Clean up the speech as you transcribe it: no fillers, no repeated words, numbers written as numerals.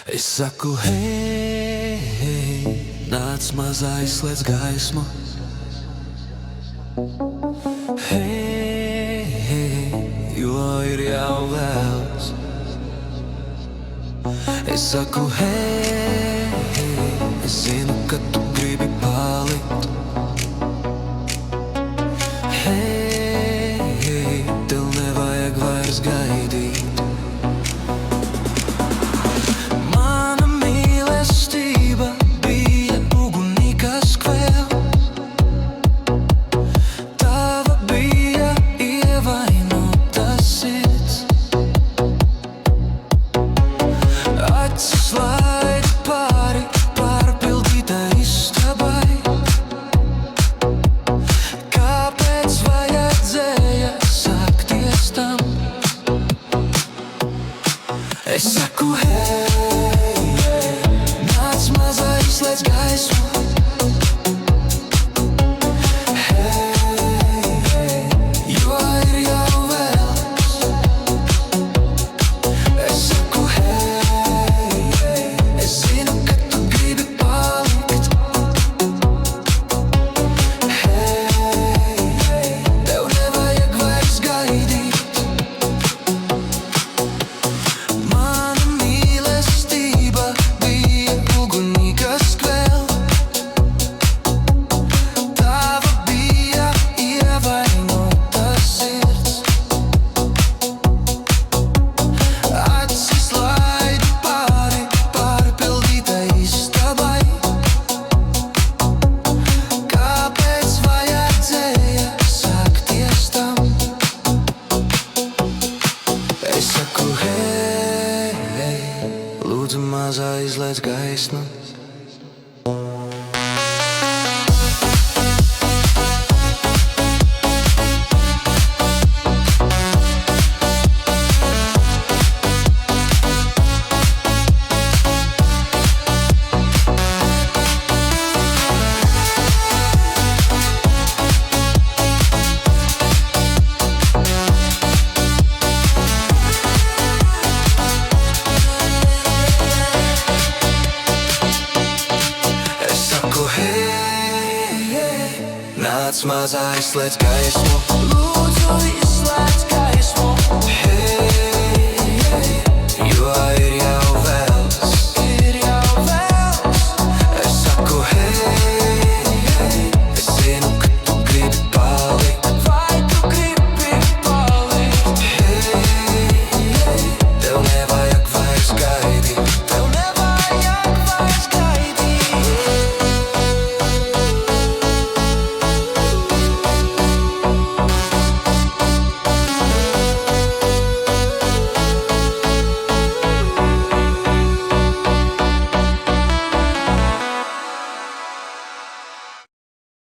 Es saku, hei, hei, nāc mazais, slēdz gaismu. Hei, hei, jo ir jau vēls. Es saku, hei, hei, es zinu, ka tu gribi palikt. Hei, hei, tev nevajag vairs gaidīt. Mana mīlestība bija ugunī, kas kvēl. Tava bija ievainota sirds. Acis laid pāri pārpildītai istabai. Kāpēc vajadzēja sākties tam? Es saku, hei, hei, nāc mazais, slēdz gaismu. Hei, hei, jo ir jau vēls. Es saku, hei, hei, es zinu, ka tu gribi palikt. Hei, hei, tev nevajag vairs gaidīt. Mana mīlestība bija ugunī, kas kvēl. Tava bija ievainota sirds. Acis laid pāri pārpildītai istabai. Kāpēc vajadzēja sākties tam? Es saku, hei, hei, lūdzu mazā izlaiž gaismu. Es saku, hei, hei, nāc mazā izslēdz gaismu. Lūdzu izslēdz gaismu.